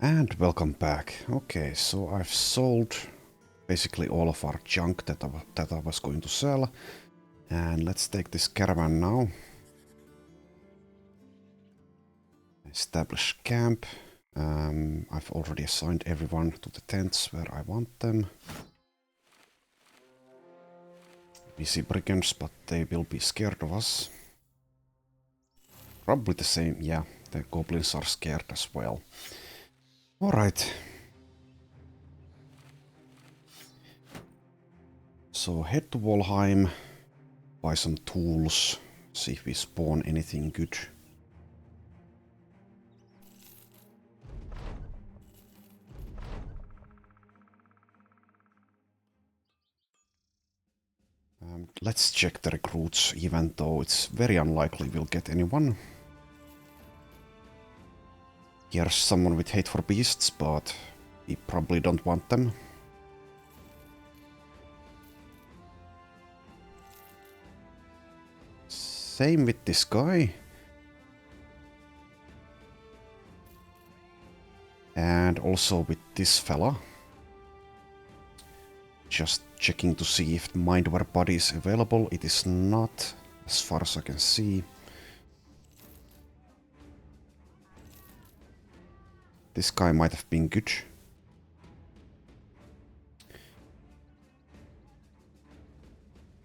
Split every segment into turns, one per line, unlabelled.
And welcome back. Okay, so I've sold basically all of our junk that I was going to sell. And let's take this caravan now. Establish camp. I've already assigned everyone to the tents where I want them. We see brigands, but they will be scared of us. Probably the same, yeah, the goblins are scared as well. Alright. So head to Valheim, buy some tools, see if we spawn anything good. Let's check the recruits, even though it's very unlikely we'll get anyone. Here's someone with hate for beasts, but we probably don't want them. Same with this guy. And also with this fella. Just checking to see if the Mindware body is available. It is not, as far as I can see. This guy might have been good.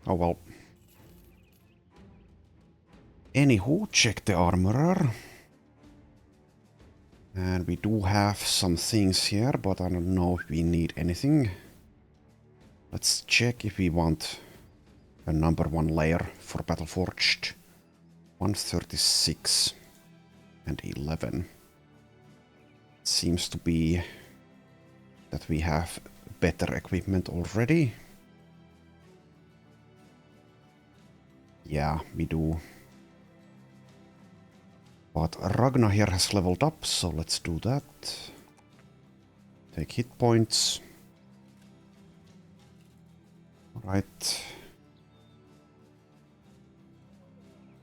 Oh well. Anywho, check the armorer. And we do have some things here, but I don't know if we need anything. Let's check if we want a number 1 layer for Battleforged. 136 and 11. Seems to be that we have better equipment already. Yeah, we do. But Ragnar here has leveled up, so let's do that. Take hit points. Alright.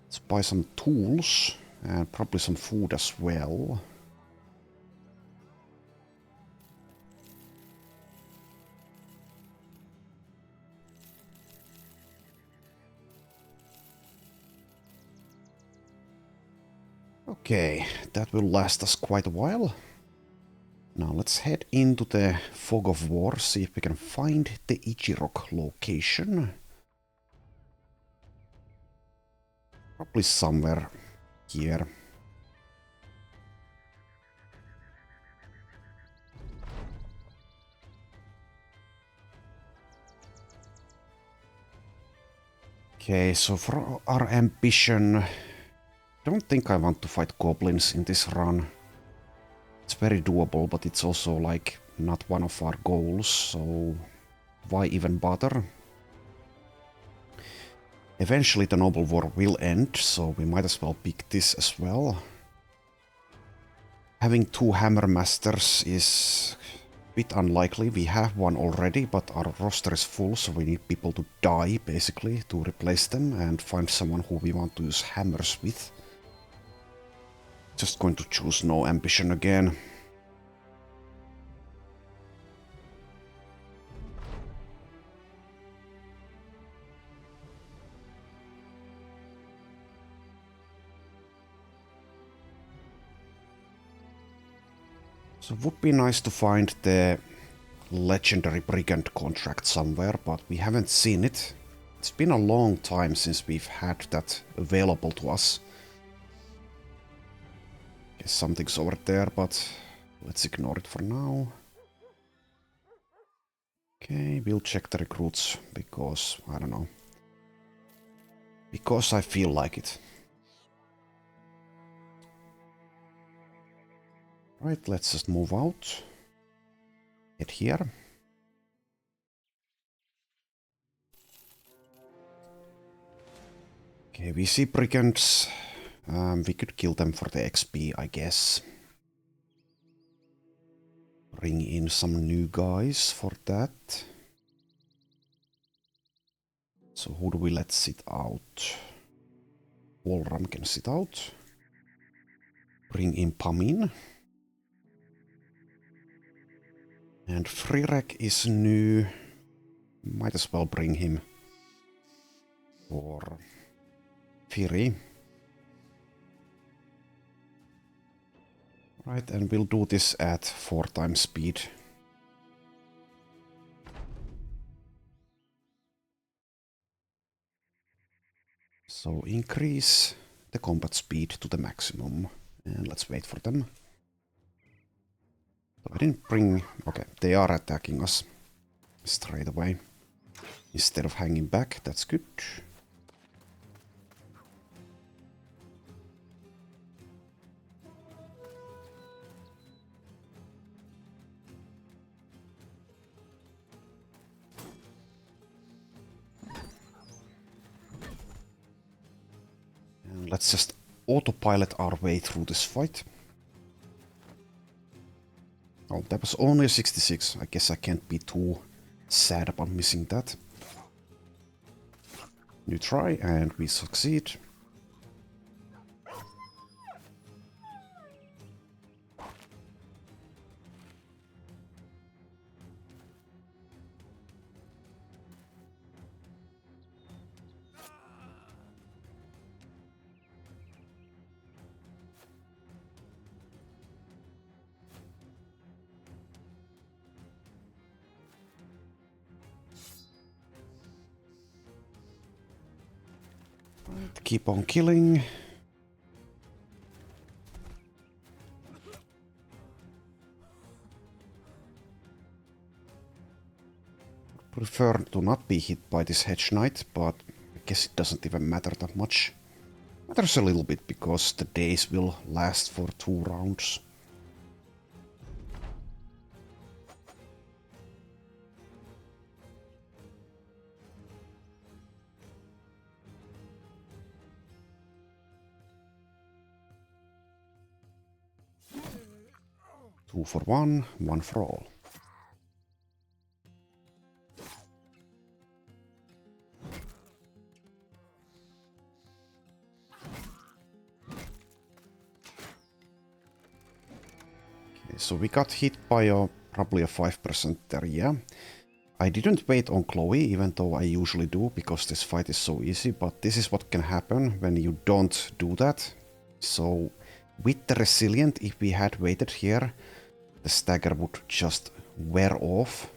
Let's buy some tools and probably some food as well. Okay, that will last us quite a while. Now let's head into the Fog of War, see if we can find the Ijirok location. Probably somewhere here. Okay, so for our ambition, I don't think I want to fight goblins in this run. It's very doable, but it's also like not one of our goals, so why even bother? Eventually the Noble War will end, so we might as well pick this as well. Having 2 Hammer Masters is a bit unlikely. We have one already, but our roster is full, so we need people to die, basically, to replace them and find someone who we want to use hammers with. Just going to choose no ambition again. So it would be nice to find the legendary brigand contract somewhere, but we haven't seen it. It's been a long time since we've had that available to us. Guess something's over there, but let's ignore it for now. Okay, we'll check the recruits because, I don't know. Because I feel like it. Right, let's just move out. Head here. Okay, we see brigands. We could kill them for the XP, I guess. Bring in some new guys for that. So who do we let sit out? Walram can sit out. Bring in Pamin. And Frirek is new. Might as well bring him for Firi. Right, and we'll do this at 4 times speed. So increase the combat speed to the maximum. And let's wait for them. So I didn't bring... Okay, they are attacking us straight away. Instead of hanging back, that's good. And let's just autopilot our way through this fight. Oh, that was only a 66. I guess I can't be too sad about missing that. New try, and we succeed. Keep on killing. Prefer to not be hit by this Hedge Knight, but I guess it doesn't even matter that much. Matters a little bit because the days will last for 2 rounds. Two for one, one for all. Okay, so we got hit by probably a 5% there, yeah. I didn't wait on Chloe, even though I usually do, because this fight is so easy, but this is what can happen when you don't do that. So, with the Resilient, if we had waited here, the stagger would just wear off,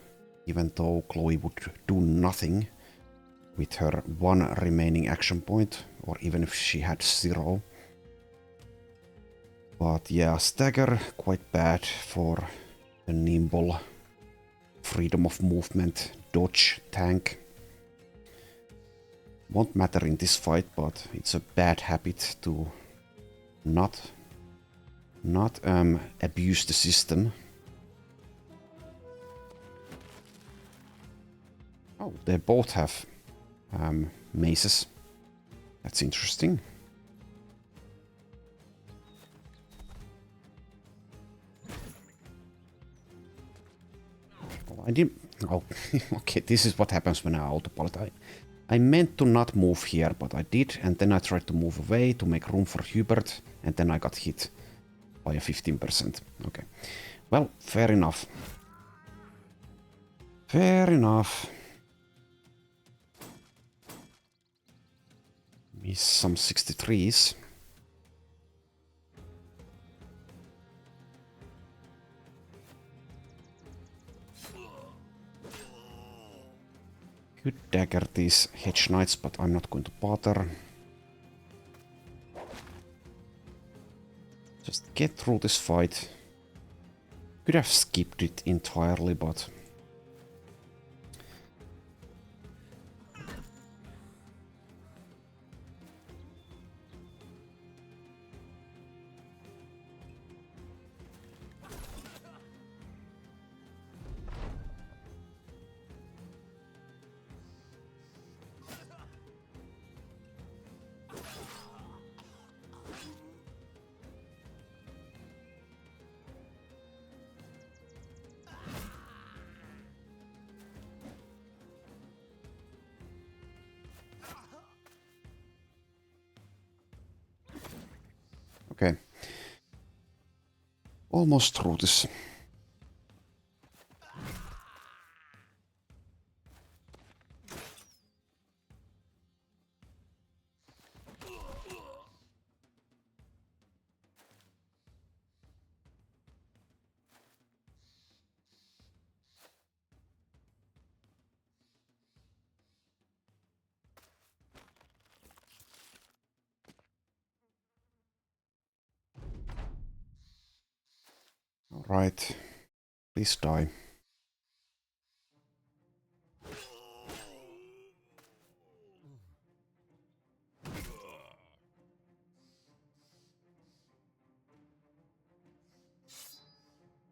even though Chloe would do nothing with her 1 remaining action point, or even if she had 0. But yeah, stagger quite bad for a nimble freedom of movement dodge tank. Won't matter in this fight, but it's a bad habit to not abuse the system. Oh, they both have maces. That's interesting. Oh, I didn't... Oh, okay, this is what happens when I autopilot. I meant to not move here, but I did, and then I tried to move away to make room for Hubert, and then I got hit by a 15%. Okay. Well, fair enough. Fair enough. Miss some 63s. Could dagger these Hedge Knights, but I'm not going to bother. Just get through this fight. Could have skipped it entirely, but... Okay. Almost through this. Alright. Please die.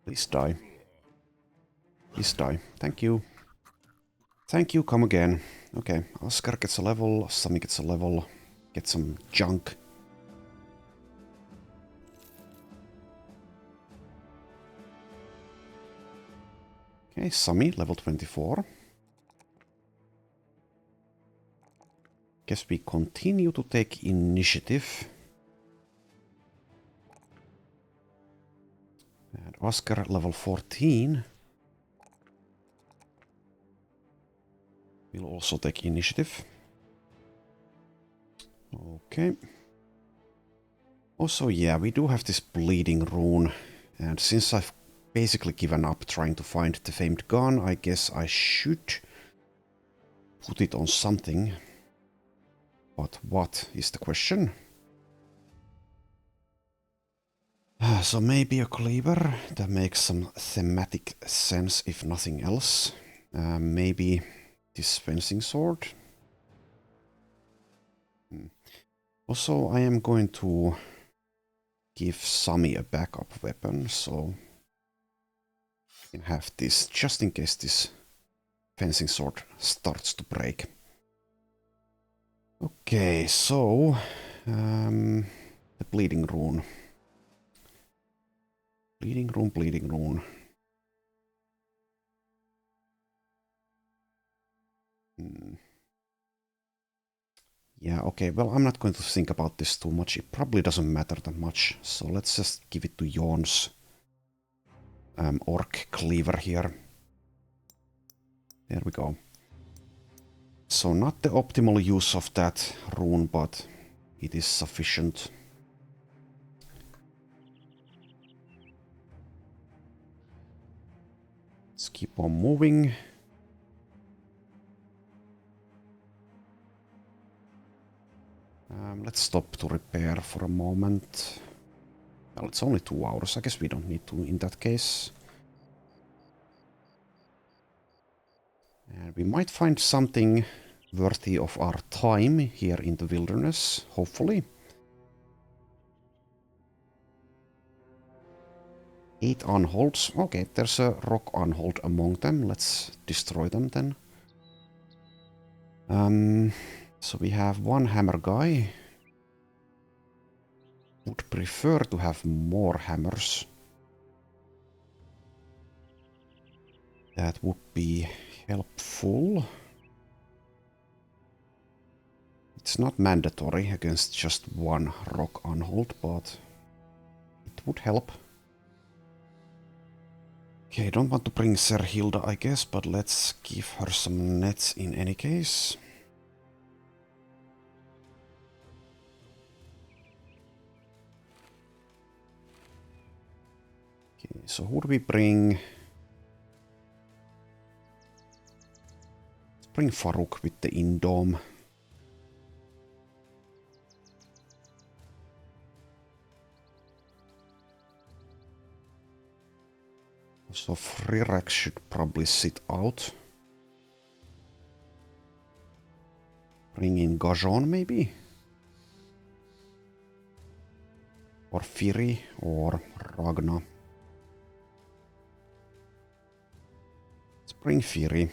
Please die. Please die. Thank you. Thank you, come again. Okay, Oscar gets a level, Sammy gets a level. Get some junk. Okay, Sammy, level 24. Guess we continue to take initiative. And Oscar, level 14. Will also take initiative. Okay. Also, yeah, we do have this bleeding rune. And since I've basically given up trying to find the famed gun, I guess I should put it on something. But what is the question? So maybe a cleaver that makes some thematic sense if nothing else. Maybe this fencing sword. Also, I am going to give Sami a backup weapon, so I can have this just in case this fencing sword starts to break. Okay, so the bleeding rune. Bleeding rune, bleeding rune. Yeah, okay, well, I'm not going to think about this too much. It probably doesn't matter that much. So let's just give it to Jon's orc cleaver here. There we go. So not the optimal use of that rune, but it is sufficient. Let's keep on moving. Let's stop to repair for a moment. Well, it's only 2 hours. I guess we don't need to in that case. And we might find something worthy of our time here in the wilderness, hopefully. 8 unholds. Okay, there's a rock unhold among them. Let's destroy them then. So we have one hammer guy. Would prefer to have more hammers. That would be helpful. It's not mandatory against just one rock unhold, but it would help. Okay, don't want to bring Serhilda, I guess, but let's give her some nets in any case. Okay, so who do we bring? Let's bring Farouk with the Indom. So Frirak should probably sit out. Bring in Gajon maybe? Or Firi or Ragna. Let's bring Firi.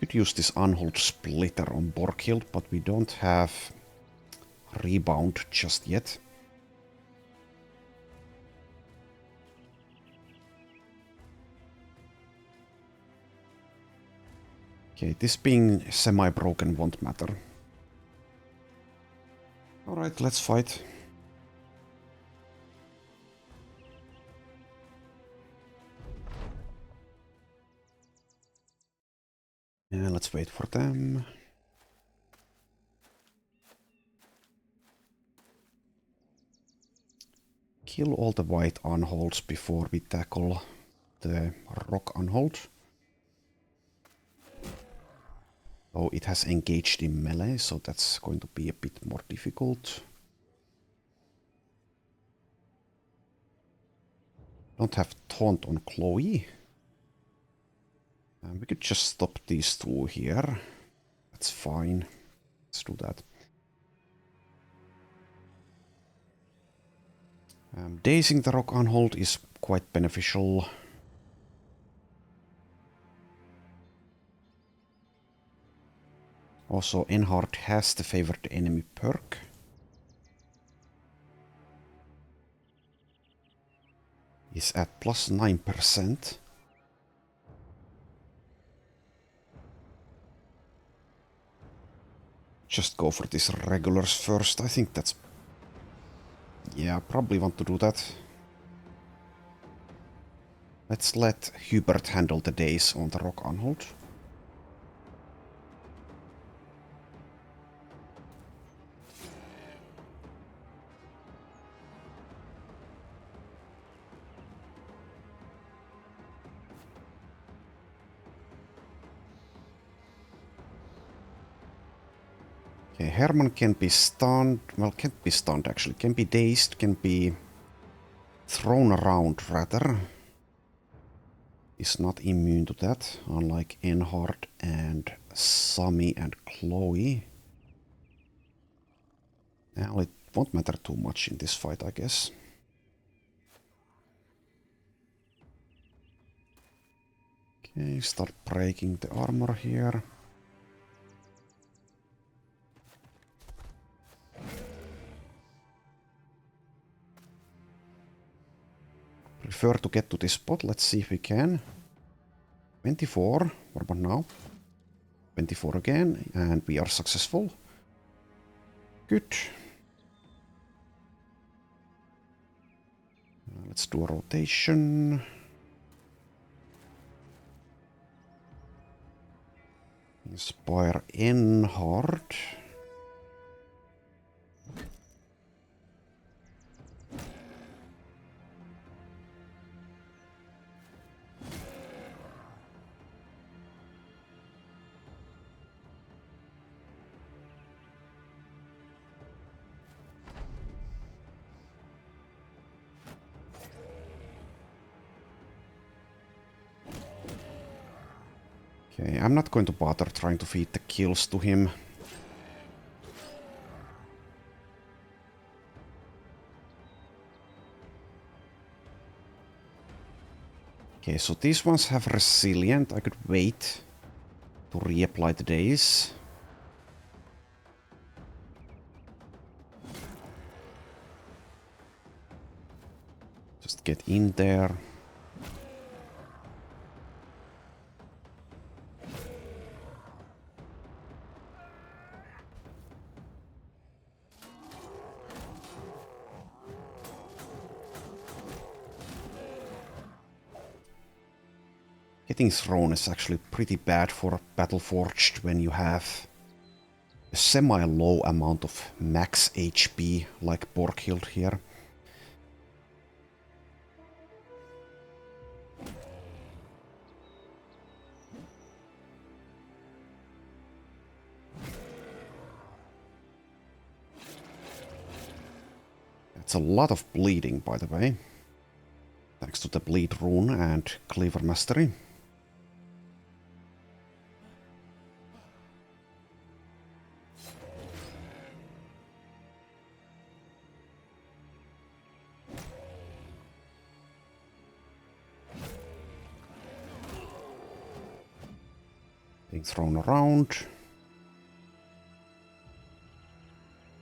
Could use this unhold splitter on Borghild, but we don't have rebound just yet. Okay, this being semi-broken won't matter. Alright, let's fight. Yeah, let's wait for them. Kill all the white unholds before we tackle the rock unhold. Oh, it has engaged in melee, so that's going to be a bit more difficult. Don't have taunt on Chloe. We could just stop these two here. That's fine. Let's do that. Dazing the rock on hold is quite beneficial. Also, Enhard has the favored enemy perk. Is at plus 9%. Just go for these regulars first. I think that's... Yeah, probably want to do that. Let's let Hubert handle the days on the rock on hold. Okay, Herman can be stunned. Well, can't be stunned actually. Can be dazed, can be thrown around rather. Is not immune to that, unlike Enhard and Sami and Chloe. Well, it won't matter too much in this fight, I guess. Okay, start breaking the armor here. Prefer to get to this spot. Let's see if we can. 24. What about now? 24 again, and we are successful. Good. Let's do a rotation. Inspire Enhard. Okay, I'm not going to bother trying to feed the kills to him. Okay, so these ones have resilient. I could wait to reapply the days. Just get in there. Getting thrown is actually pretty bad for Battleforged when you have a semi-low amount of max HP like Borghild here. That's a lot of bleeding, by the way. Thanks to the bleed rune and cleaver mastery. Being thrown around.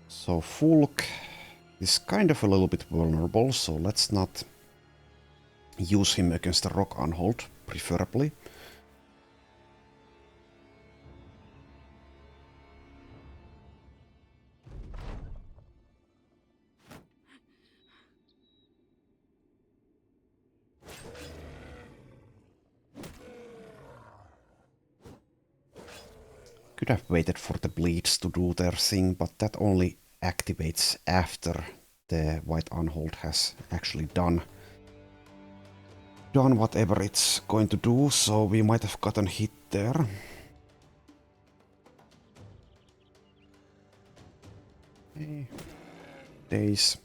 So Fulk is kind of a little bit vulnerable, so let's not use him against the rock on hold, preferably. Could have waited for the bleeds to do their thing, but that only activates after the white unhold has actually done whatever it's going to do, so we might have gotten hit there. Okay. Days.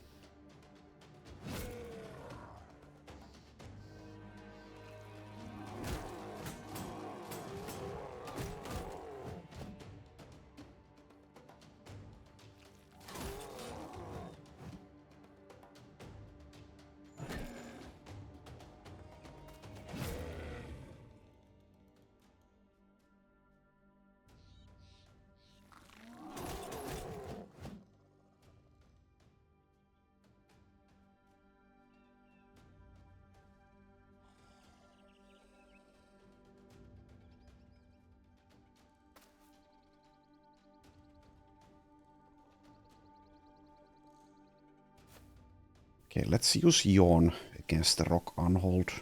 Okay, let's use Yawn against the Rock Unhold.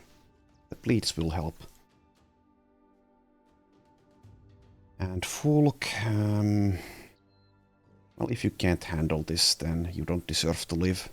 The bleeds will help. And Fulk, well, if you can't handle this, then you don't deserve to live.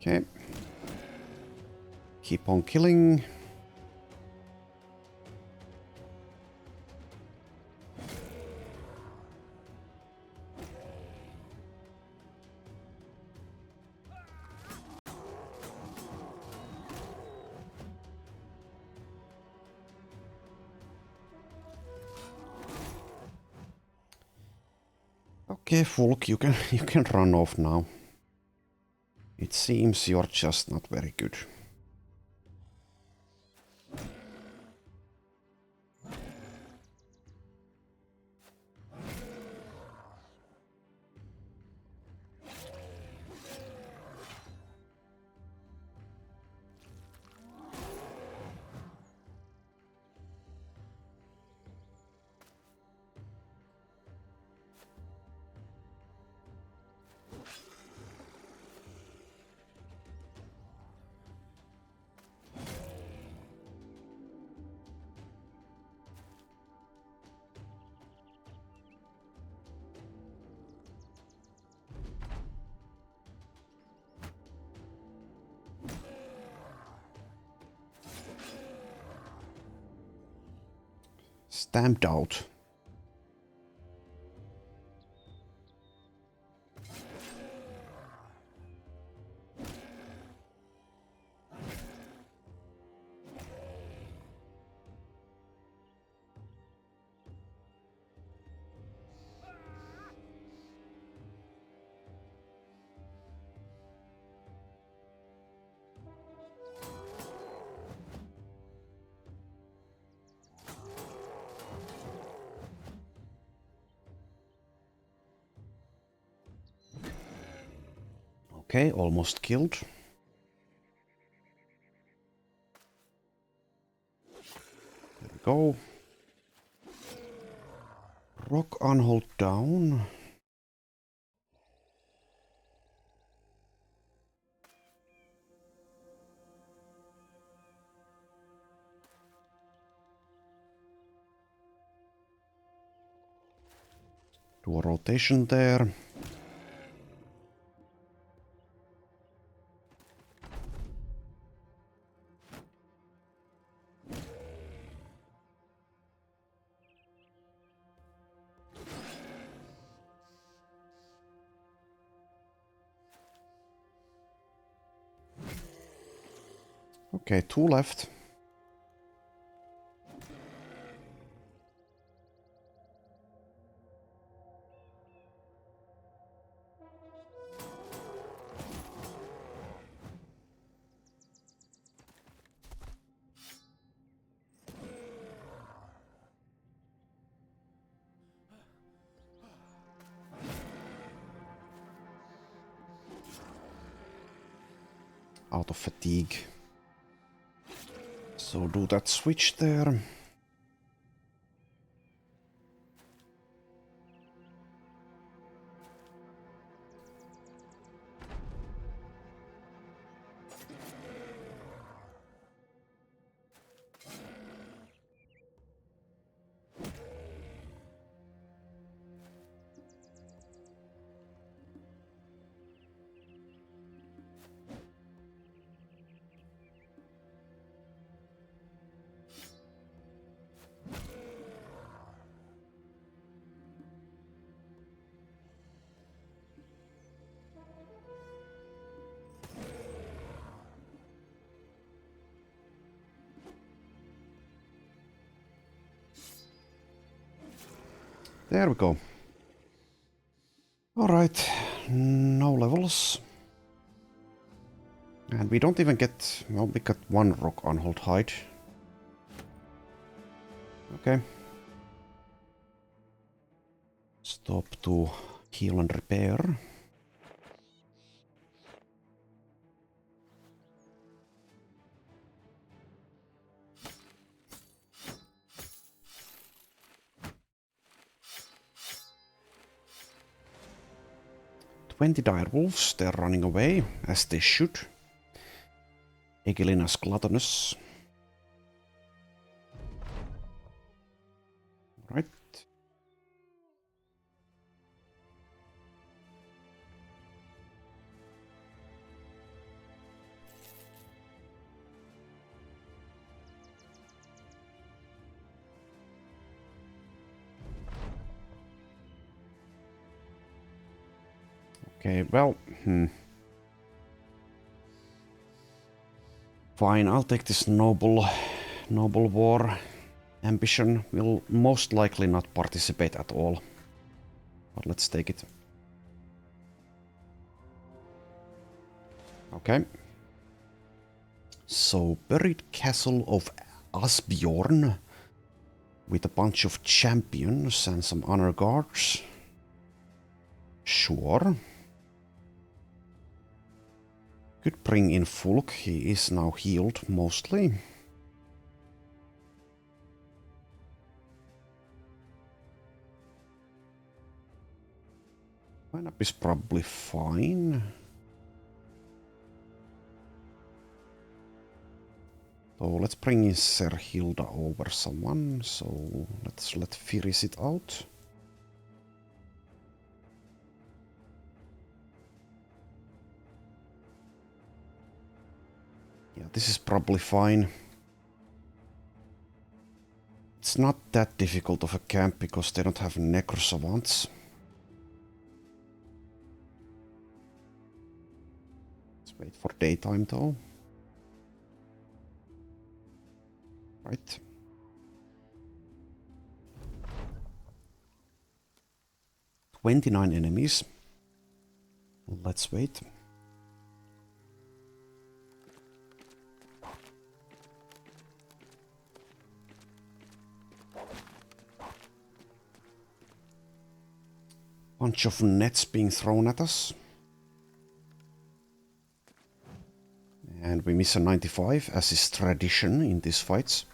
Okay. Keep on killing. Okay, Fulk, you can run off now. It seems you're just not very good. Stamped out. Okay, almost killed. There we go. Rock Unhold down. Do a rotation there. Okay, 2 left. out of fatigue. So do that switch there. There we go. Alright, no levels. And we don't even get... well, we got one rock unhold hide. Okay. Stop to heal and repair. "20 direwolves, they're running away, as they should. Egelina's gluttonous. Right. Okay, well, fine, I'll take this noble war. Ambition will most likely not participate at all. But let's take it. Okay. So, buried castle of Asbjorn with a bunch of champions and some honor guards. Sure. Could bring in Fulk, he is now healed mostly. Lineup is probably fine. So let's bring in Serhilda over someone. So let's let Firis it out. Yeah, this is probably fine. It's not that difficult of a camp because they don't have necrosavants. Let's wait for daytime though. Right. "29 enemies. Let's wait. Bunch of nets being thrown at us. And we miss a 95, as is tradition in these fights.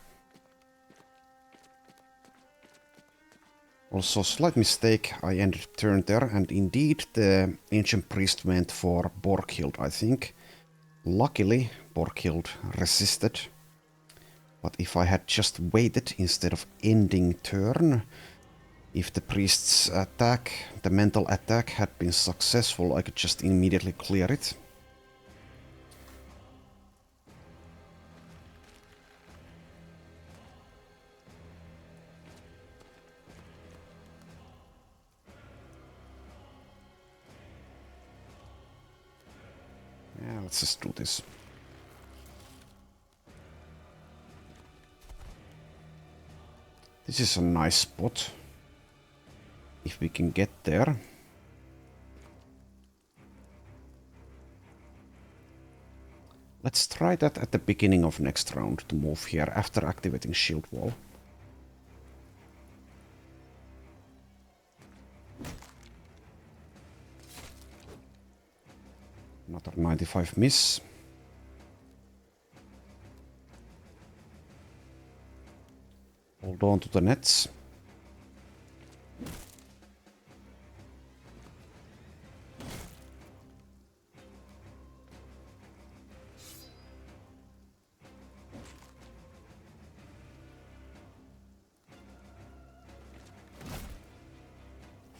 Also, slight mistake, I ended turn there, and indeed the ancient priest went for Borghild, I think. Luckily, Borghild resisted. But if I had just waited instead of ending turn, if the priest's attack, the mental attack, had been successful, I could just immediately clear it. Yeah, let's just do this. This is a nice spot. If we can get there. Let's try that at the beginning of next round to move here after activating shield wall. Another 95 miss. Hold on to the nets.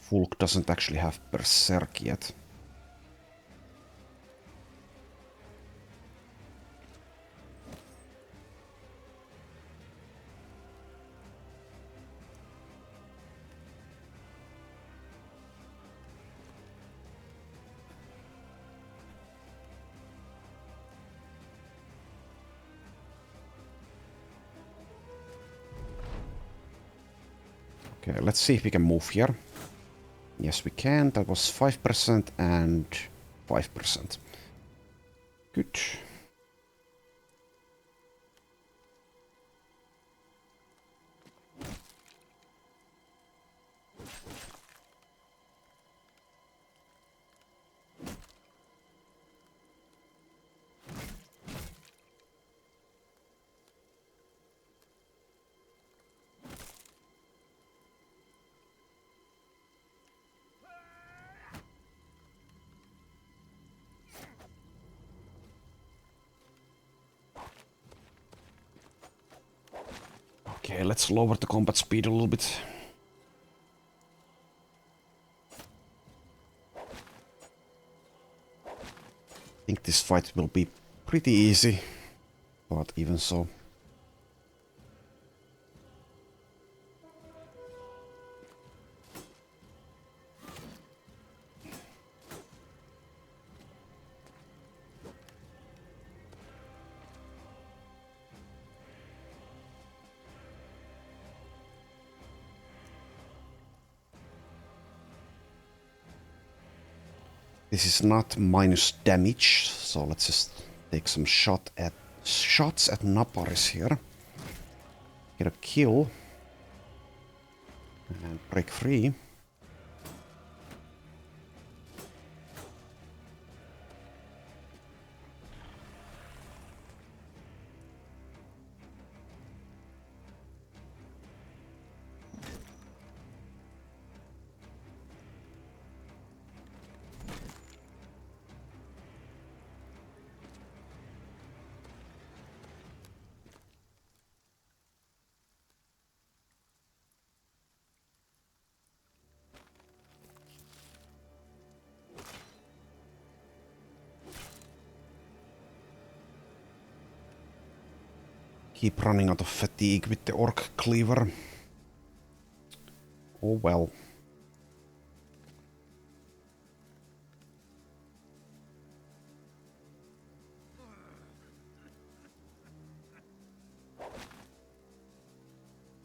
Fulk doesn't actually have Berserk yet. Okay, let's see if we can move here. Yes, we can. That was 5% and 5%. Good. Okay, let's lower the combat speed a little bit. I think this fight will be pretty easy, but even so. This is not minus damage, so let's just take some shots at Naparis here. Get a kill. And break free. Keep running out of fatigue with the orc cleaver. Oh well.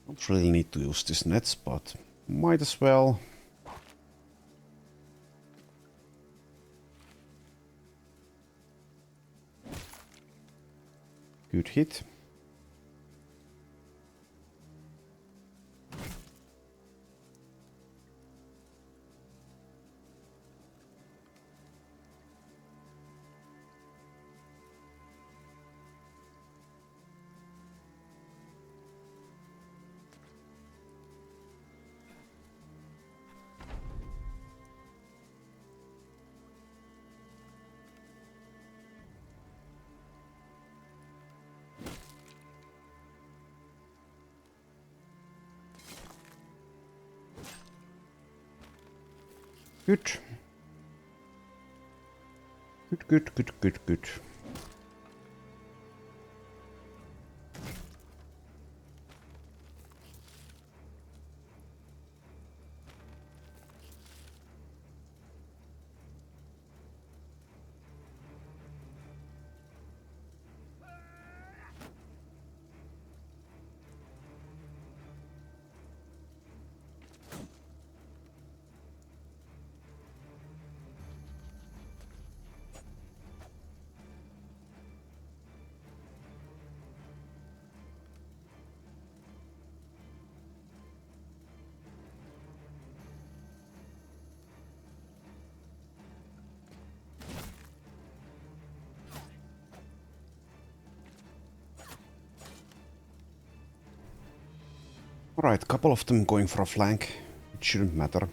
Don't really need to use these nets, but might as well. Good hit. Good. Good. Alright, couple of them going for a flank. It shouldn't matter.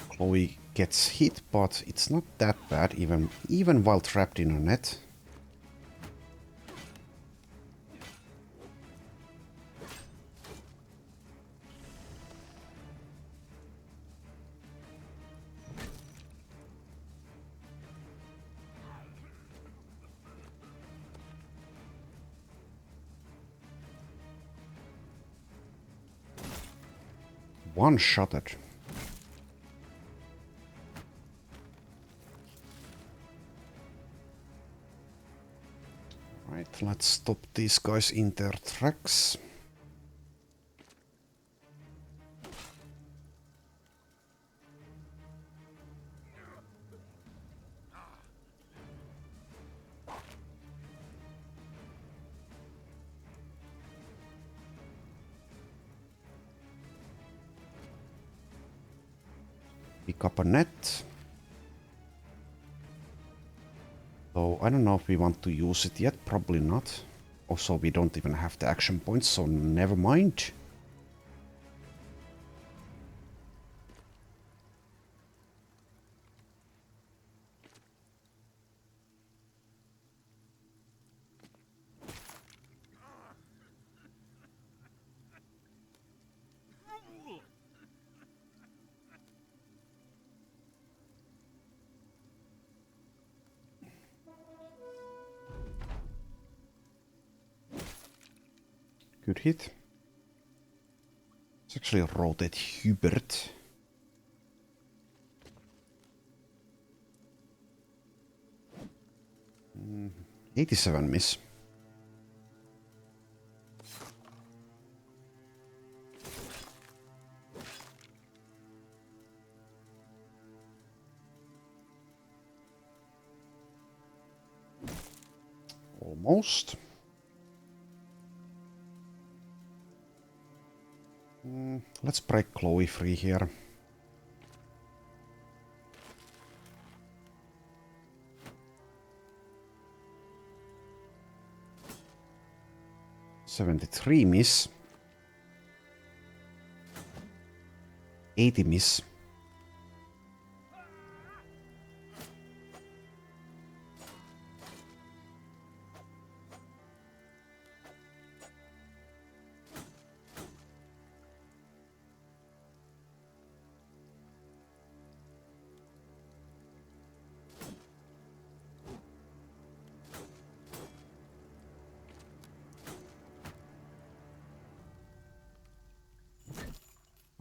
Chloe gets hit, but it's not that bad, even while trapped in a net. One-shotted. Right, let's stop these guys in their tracks. Pick up a net. So I don't know if we want to use it yet, probably not. Also, we don't even have the action points, so never mind. Good hit. Let's actually rotate Hubert. 87 miss. Almost. Let's break Chloe free here. $73 miss. 80 miss.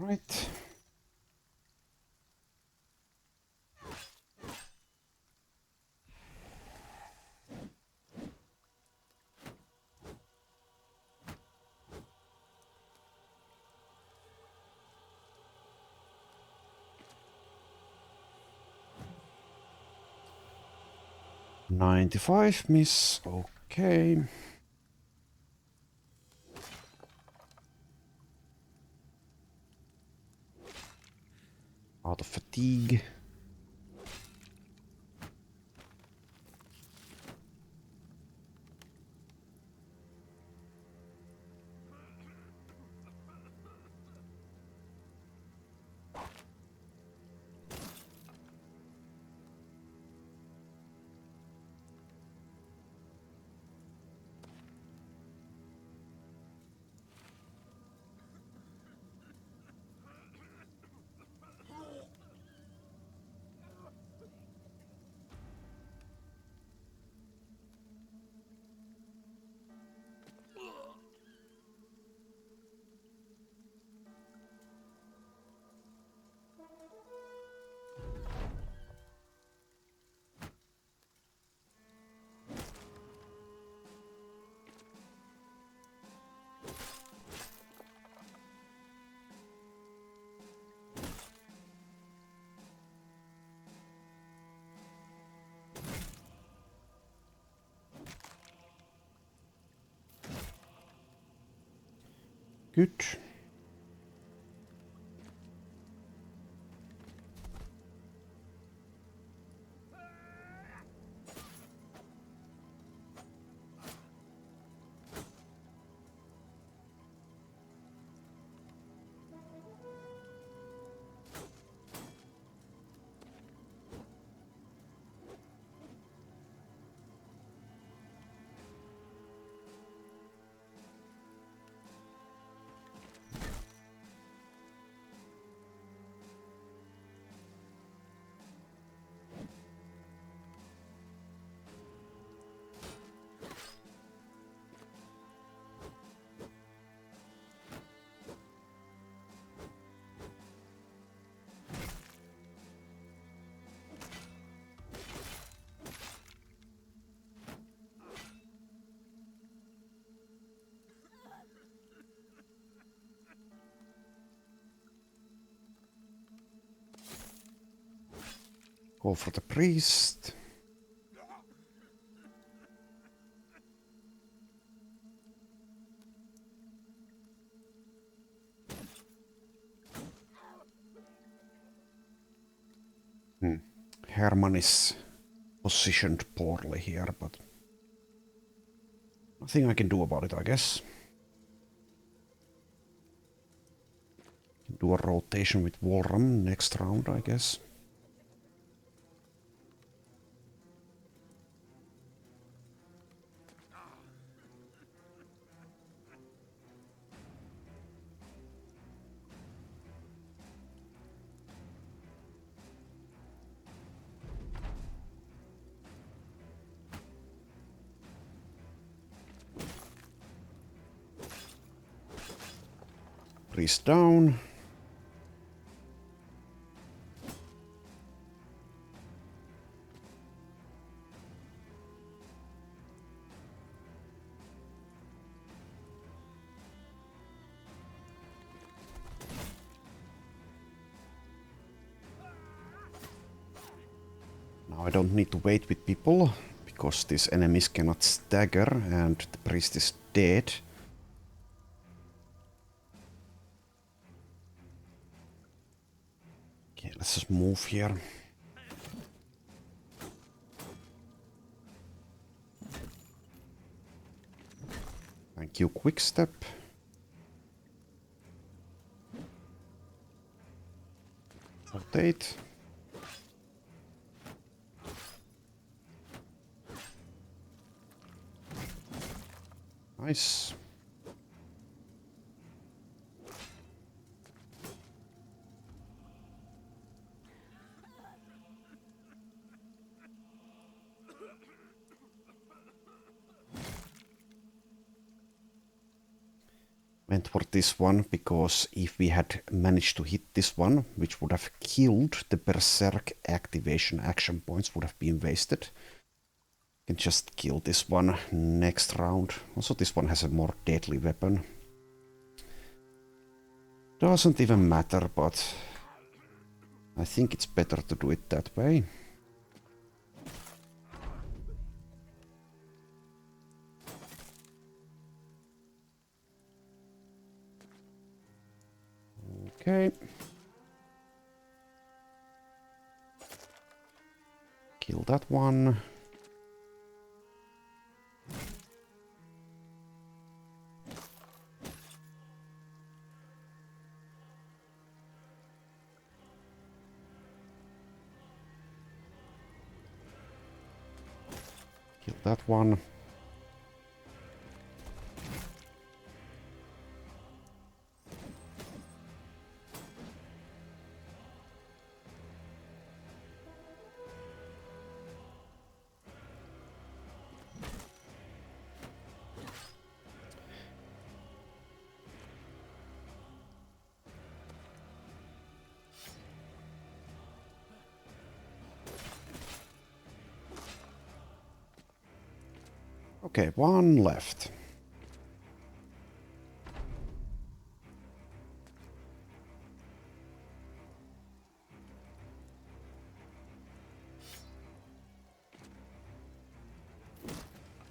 Right. $95 miss. Okay. Out of fatigue. Good. Go for the priest. Herman is positioned poorly here, but nothing I can do about it, I guess. Do a rotation with Walram next round, I guess. Priest down. Now I don't need to wait with people, because these enemies cannot stagger and the priest is dead. Okay, let's just move here. Thank you, quick step. Rotate. Nice. Went for this one because if we had managed to hit this one, which would have killed the Berserk activation action points, would have been wasted. Can just kill this one next round. Also, this one has a more deadly weapon. Doesn't even matter, but I think it's better to do it that way. Okay. Kill that one. Kill that one. Okay, one left.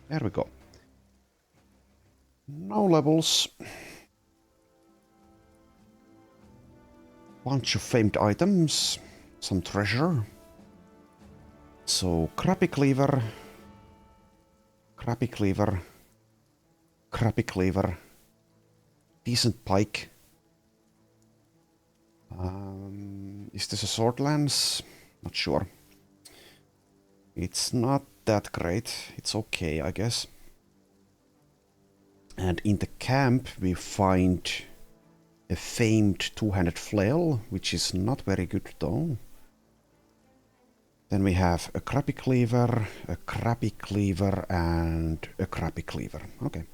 There we go. No levels. Bunch of famed items. Some treasure. So, crappy cleaver. Crappy cleaver. Crappy cleaver. Decent pike. Is this a sword lance? Not sure. It's not that great. It's okay, I guess. And in the camp we find a famed two-handed flail, which is not very good though. Then we have a crappy cleaver, and a crappy cleaver. Okay.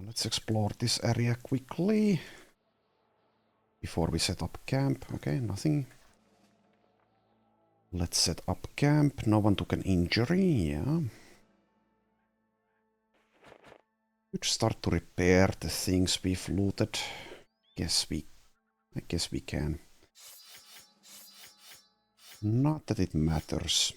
Let's explore this area quickly before we set up camp. Okay, nothing. Let's set up camp. No one took an injury, yeah. Could start to repair the things we've looted. I guess we can. Not that it matters.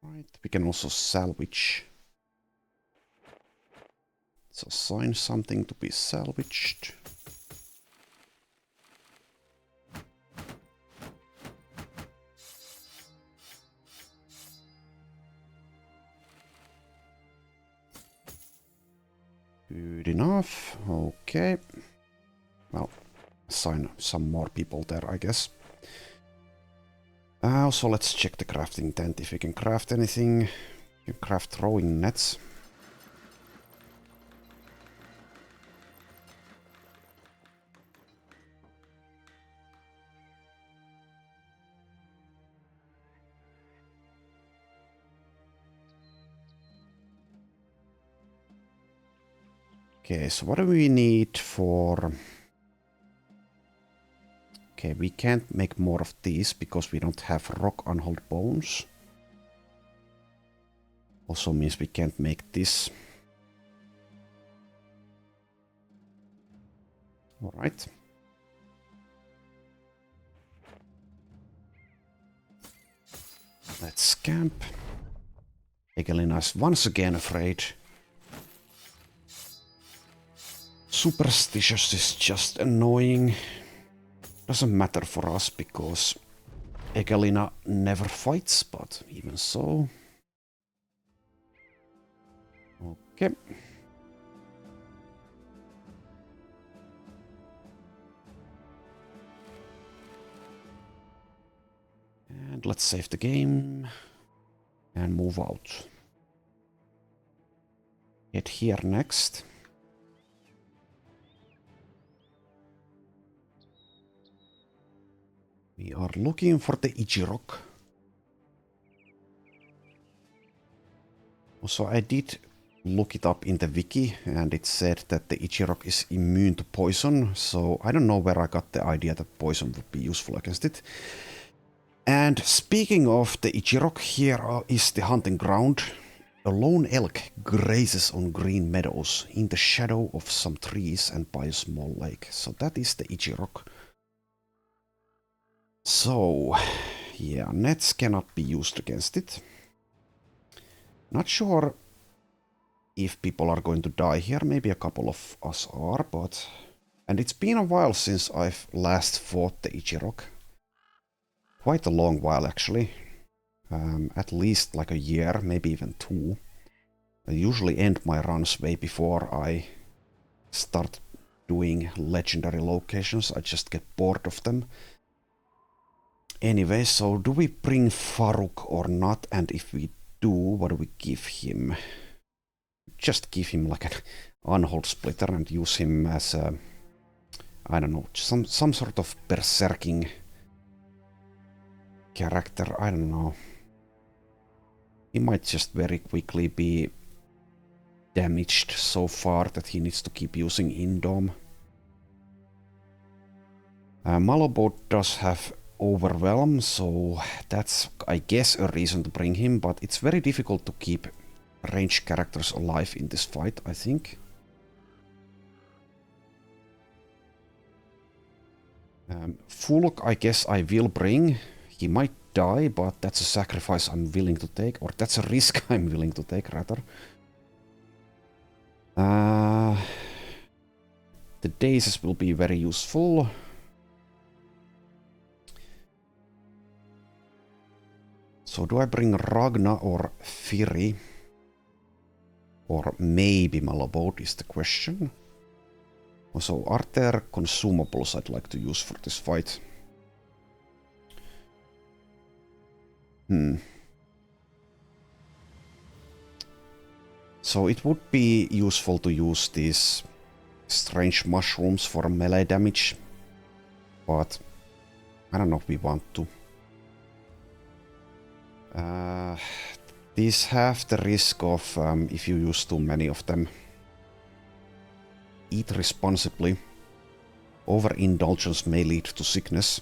Right, we can also salvage. Let's assign something to be salvaged. Good enough. Okay. Well, assign some more people there, I guess. Also, let's check the crafting tent if we can craft anything. You can craft throwing nets. Okay, so what do we need for... Okay, we can't make more of these because we don't have rock unhulled bones. Also means we can't make this. Alright. Let's camp. Egelina is once again afraid. Superstitious is just annoying. Doesn't matter for us because Egelina never fights, but even so. Okay. And let's save the game and move out. Head here next. We are looking for the Ijirok. Also, I did look it up in the wiki and it said that the Ijirok is immune to poison, so I don't know where I got the idea that poison would be useful against it. And speaking of the Ijirok, here is the hunting ground. A lone elk grazes on green meadows in the shadow of some trees and by a small lake. So that is the Ijirok. So, yeah, nets cannot be used against it. Not sure if people are going to die here. Maybe a couple of us are, but... And it's been a while since I've last fought the Ijirok. Quite a long while, actually. At least like a year, maybe even 2. I usually end my runs way before I start doing legendary locations. I just get bored of them. Anyway, so do we bring Farouk or not? And if we do, what do we give him? Just give him like an unhold splitter and use him as a... I don't know, some sort of berserking character. I don't know. He might just very quickly be damaged so far that he needs to keep using Indom. Malobot does have Overwhelm, so that's, I guess, a reason to bring him, but it's very difficult to keep ranged characters alive in this fight, I think. Fulk, I guess I will bring. He might die, but that's a sacrifice I'm willing to take, or that's a risk I'm willing to take, rather. The daisies will be very useful. So do I bring Ragna or Firi? Or maybe Malabot is the question. Also, are there consumables I'd like to use for this fight? So it would be useful to use these strange mushrooms for melee damage. But I don't know if we want to. These have the risk of, if you use too many of them. Eat responsibly. Overindulgence may lead to sickness.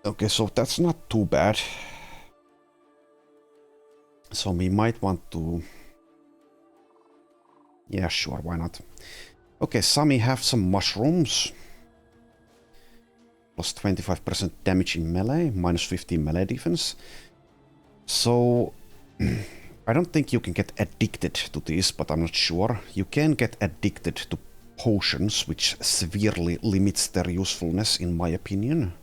Okay, so that's not too bad. So we might want to... Yeah, sure, why not? Okay, Sami have some mushrooms. Plus 25% damage in melee, minus 15 melee defense. So... I don't think you can get addicted to this, but I'm not sure. You can get addicted to potions, which severely limits their usefulness, in my opinion.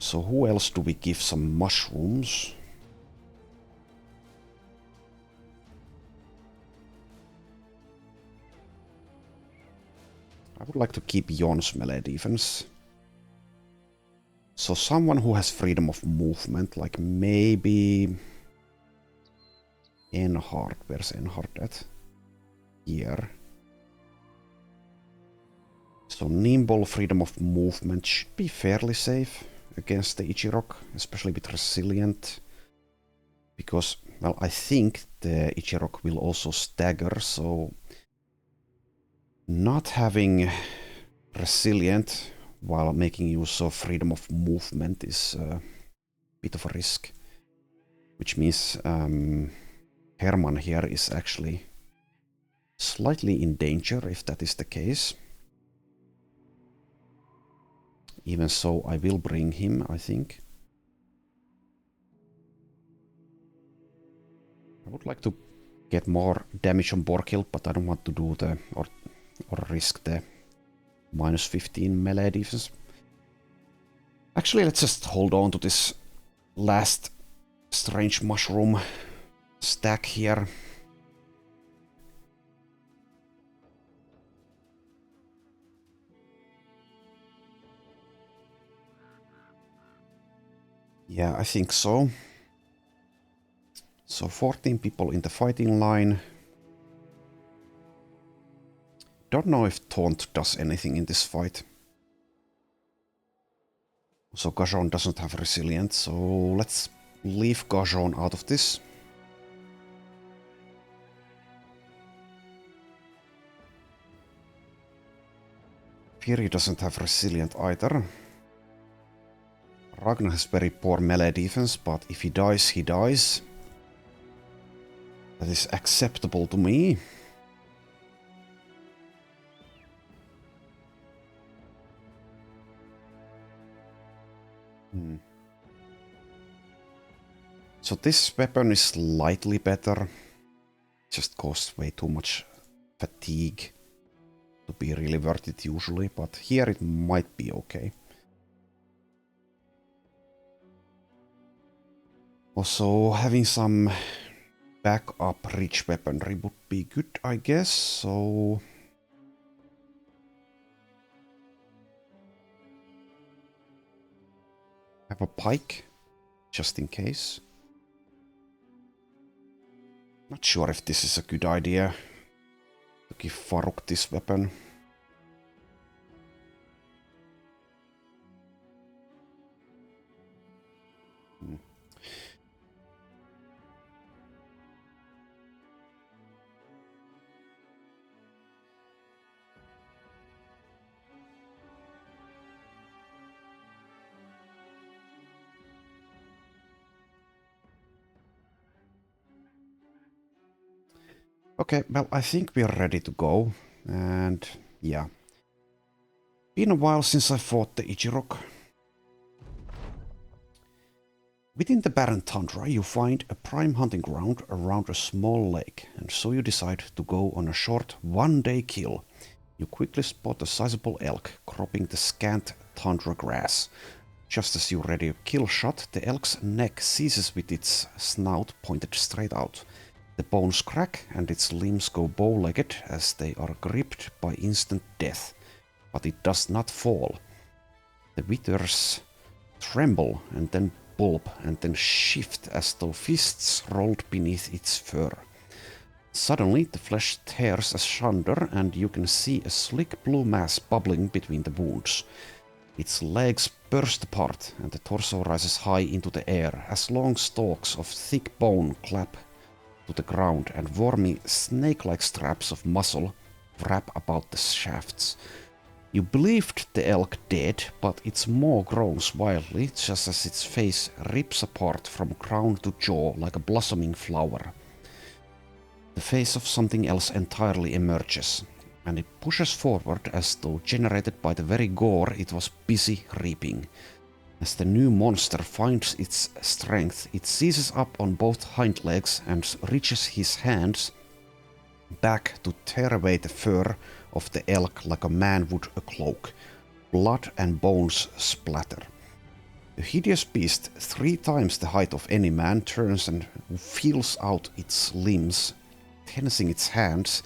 So who else do we give some mushrooms? I would like to keep Jon's melee defense. So someone who has freedom of movement, like maybe... Enhard, where's Enhard at? Here. So nimble freedom of movement should be fairly safe against the Ijirok, especially with resilient. Because, well, I think the Ijirok will also stagger, so... Not having resilient while making use of freedom of movement is a bit of a risk. Which means Herman here is actually slightly in danger if that is the case. Even so, I will bring him, I think. I would like to get more damage on Borkill, but I don't want to do the... or risk the minus 15 melee defense. Actually, let's just hold on to this last strange mushroom stack here. Yeah, I think so. So 14 people in the fighting line. Don't know if Taunt does anything in this fight. So Gajon doesn't have Resilient, so let's leave Gajon out of this. Fury doesn't have Resilient either. Ragnar has very poor melee defense, but if he dies, he dies. That is acceptable to me. So this weapon is slightly better. Just costs way too much fatigue to be really worth it usually, but here it might be okay. Also, having some backup rich weaponry would be good, I guess, so... Have a pike, just in case. Not sure if this is a good idea to give Faruk this weapon. Okay, well, I think we're ready to go. And yeah. Been a while since I fought the Ijirok. Within the barren tundra, you find a prime hunting ground around a small lake, and so you decide to go on a short one-day kill. You quickly spot a sizable elk cropping the scant tundra grass. Just as you ready a kill shot, the elk's neck seizes with its snout pointed straight out. The bones crack and its limbs go bow-legged as they are gripped by instant death. But it does not fall. The withers tremble and then bulb and then shift as though fists rolled beneath its fur. Suddenly the flesh tears asunder and you can see a slick blue mass bubbling between the wounds. Its legs burst apart and the torso rises high into the air as long stalks of thick bone clap to the ground and wormy snake-like straps of muscle wrap about the shafts. You believed the elk dead, but its maw grows wildly just as its face rips apart from crown to jaw like a blossoming flower. The face of something else entirely emerges, and it pushes forward as though generated by the very gore it was busy reaping. As the new monster finds its strength, it seizes up on both hind legs and reaches his hands back to tear away the fur of the elk like a man would a cloak. Blood and bones splatter. The hideous beast, 3 times the height of any man, turns and feels out its limbs, tensing its hands,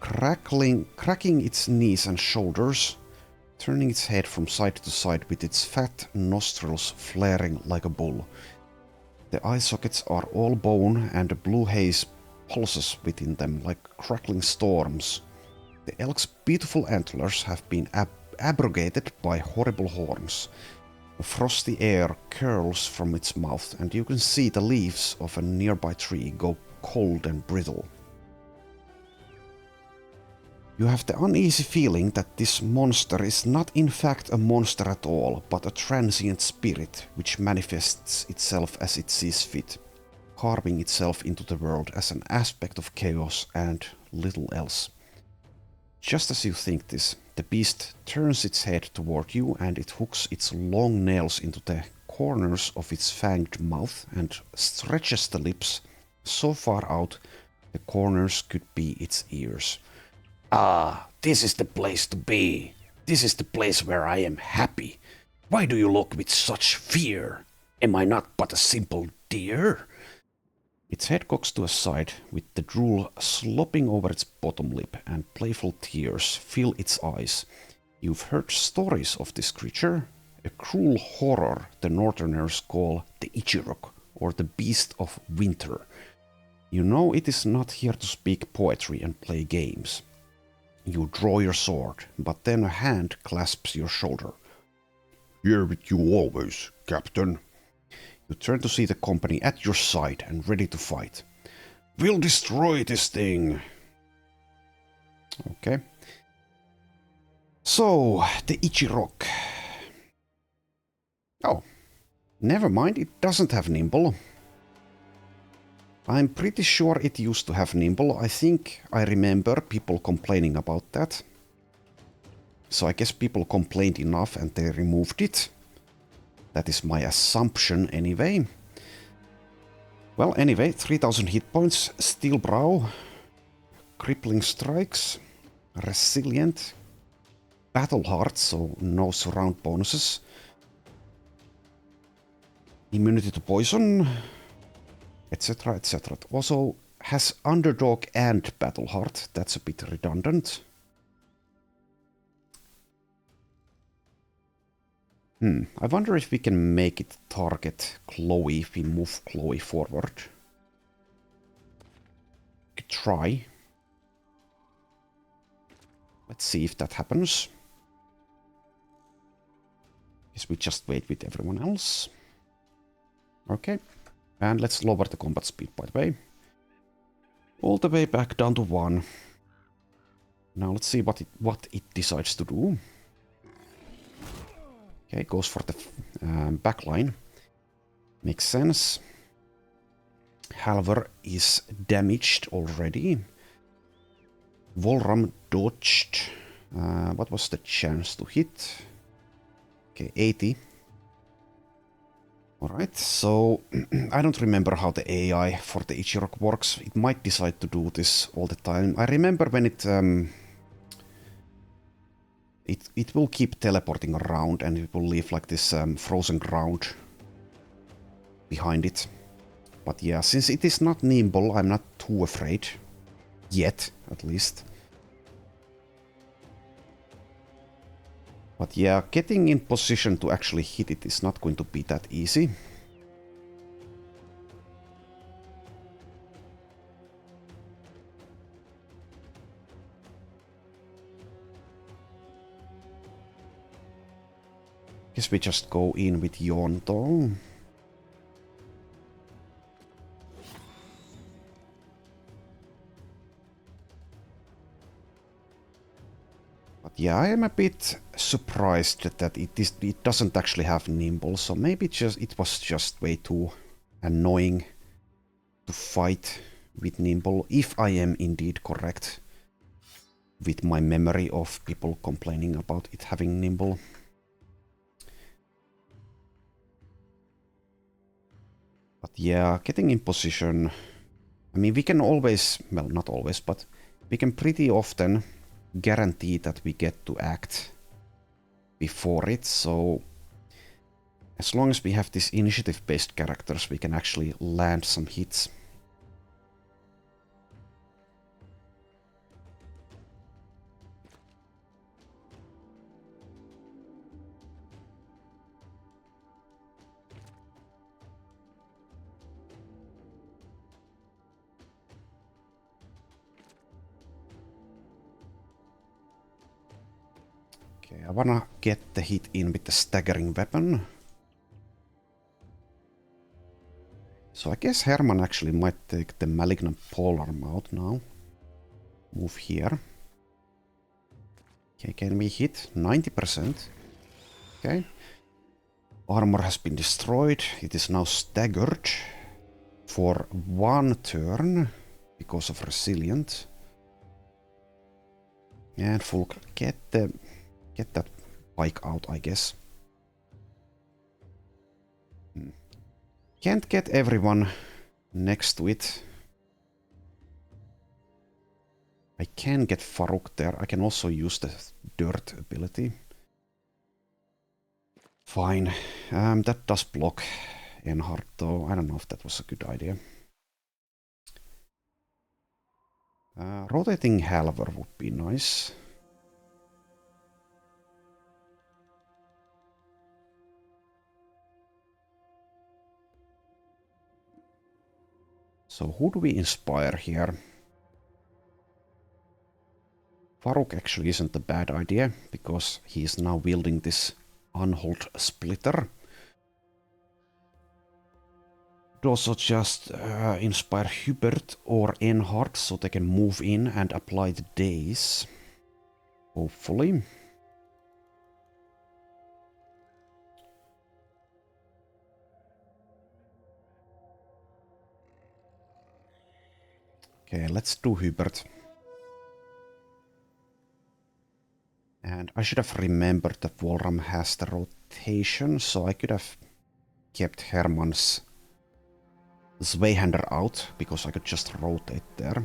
cracking its knees and shoulders, turning its head from side to side with its fat nostrils flaring like a bull. The eye sockets are all bone and the blue haze pulses within them like crackling storms. The elk's beautiful antlers have been abrogated by horrible horns. A frosty air curls from its mouth, and you can see the leaves of a nearby tree go cold and brittle. You have the uneasy feeling that this monster is not in fact a monster at all, but a transient spirit which manifests itself as it sees fit, carving itself into the world as an aspect of chaos and little else. Just as you think this, the beast turns its head toward you and it hooks its long nails into the corners of its fanged mouth and stretches the lips so far out the corners could be its ears. "Ah, this is the place to be. This is the place where I am happy. Why do you look with such fear? Am I not but a simple deer?" Its head cocks to a side, with the drool slopping over its bottom lip, and playful tears fill its eyes. You've heard stories of this creature, a cruel horror the Northerners call the Ijirok, or the Beast of Winter. You know it is not here to speak poetry and play games. You draw your sword, but then a hand clasps your shoulder. "Here with you always, Captain." You turn to see the company at your side and ready to fight. "We'll destroy this thing." Okay. So, the Ijirok. Oh, never mind, it doesn't have nimble. I'm pretty sure it used to have nimble. I think I remember people complaining about that. So I guess people complained enough and they removed it. That is my assumption anyway. Well, anyway, 3000 hit points, steel brow, crippling strikes, resilient, battle heart, so no surround bonuses, immunity to poison, etc, etc. It also has underdog and battle heart. That's a bit redundant. I wonder if we can make it target Chloe if we move Chloe forward. Could try. Let's see if that happens. Guess we just wait with everyone else. Okay. And let's lower the combat speed, by the way. All the way back down to 1. Now let's see what it decides to do. Okay, goes for the back line. Makes sense. Halver is damaged already. Volram dodged. What was the chance to hit? Okay, 80. Alright, so I don't remember how the AI for the Ijirok works. It might decide to do this all the time. I remember when it will keep teleporting around and it will leave like this frozen ground behind it. But yeah, since it is not nimble, I'm not too afraid. Yet, at least. But yeah, getting in position to actually hit it is not going to be that easy. Guess we just go in with Yonto. But yeah, I am a bit surprised that it doesn't actually have nimble, so maybe it was just way too annoying to fight with nimble, if I am indeed correct with my memory of people complaining about it having nimble. But yeah, getting in position, I mean, we can always, well, not always, but we can pretty often guarantee that we get to act before it, so as long as we have these initiative-based characters, we can actually land some hits. Okay, I wanna get the hit in with the staggering weapon. So I guess Herman actually might take the malignant polearm out now. Move here. Okay, can we hit? 90%. Okay. Armor has been destroyed. It is now staggered for 1 turn because of resilient. And Fulk, get that pike out, I guess. Can't get everyone next to it. I can get Farouk there. I can also use the dirt ability. Fine. That does block Enhart, though. I don't know if that was a good idea. Rotating Halver would be nice. So who do we inspire here? Farouk actually isn't a bad idea, because he is now wielding this Unhold Splitter. Could also just inspire Hubert or Enhart so they can move in and apply the days. Hopefully. Okay, let's do Hubert. And I should have remembered that Volram has the rotation, so I could have kept Herman's Zweihander out, because I could just rotate there.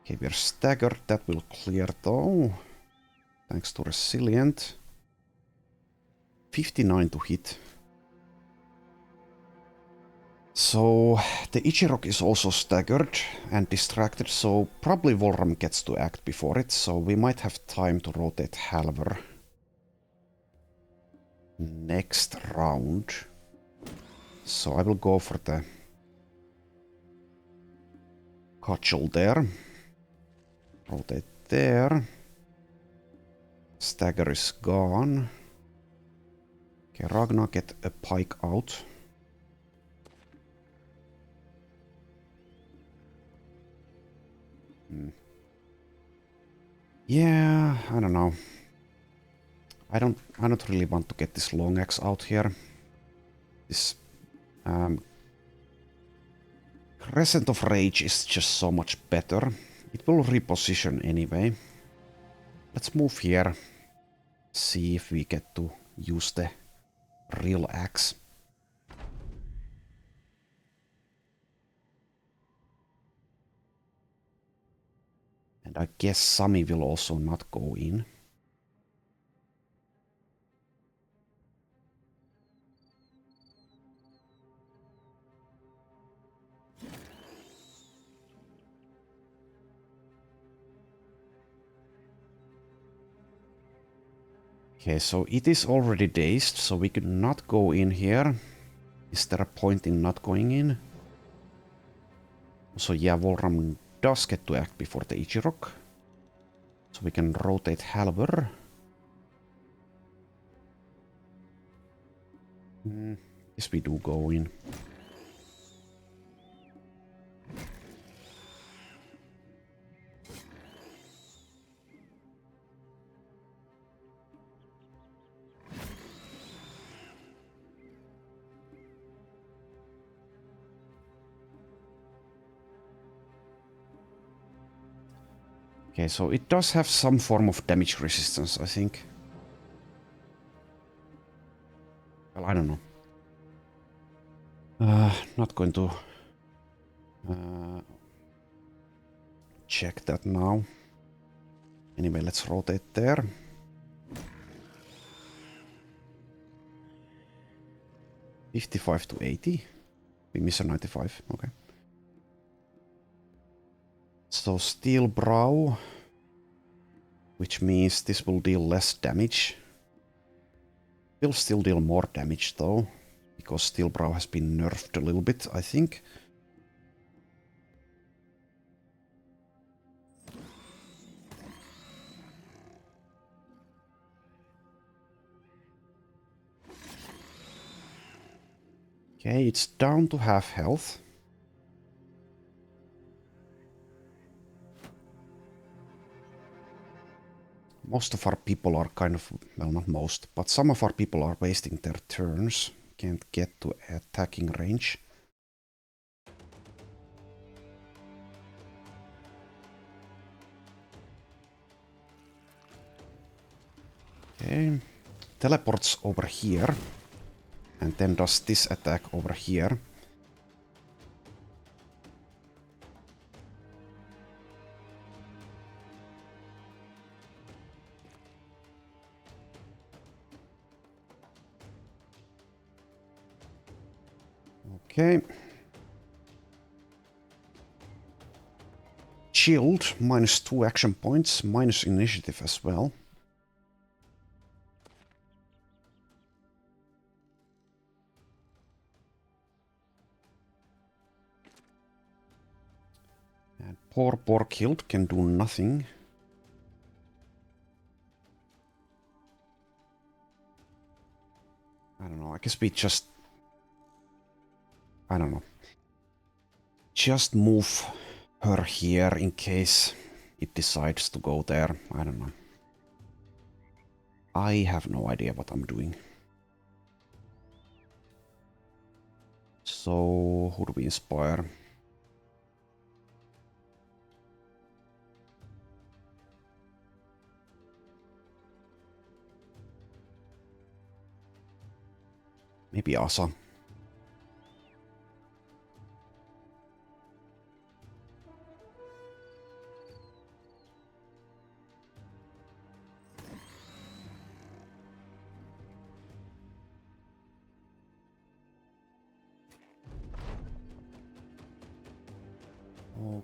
Okay, we're staggered. That will clear though. Thanks to Resilient. 59 to hit. So the Ijirok is also staggered and distracted, so probably Volram gets to act before it, so we might have time to rotate Halver next round. So I will go for the cudgel there. Rotate there. Stagger is gone. Okay, Ragnar, get a pike out. Yeah, I don't know. I don't really want to get this long axe out here. This Crescent of Rage is just so much better. It will reposition anyway. Let's move here. See if we get to use the real axe. And I guess Sami will also not go in. Okay, so it is already dazed, so we could not go in here. Is there a point in not going in? So yeah, Volram does get to act before the Ijirok. So we can rotate Halver. Yes, we do go in. Okay, so it does have some form of damage resistance, I think. Well, I don't know. Not going to check that now. Anyway, let's rotate there. $55 to $80. We miss a 95. Okay. So steel brow, which means this will deal less damage. Will still deal more damage though, because steel brow has been nerfed a little bit, I think. Okay, it's down to half health. Most of our people are kind of, well, not most, but some of our people are wasting their turns. Can't get to attacking range. Okay, teleports over here. And then does this attack over here. Okay. Shield, -2 action points, minus initiative as well. And poor killed can do nothing. I don't know, I guess we just... I don't know. Just move her here in case it decides to go there. I don't know. I have no idea what I'm doing. So, who do we inspire? Maybe Asa.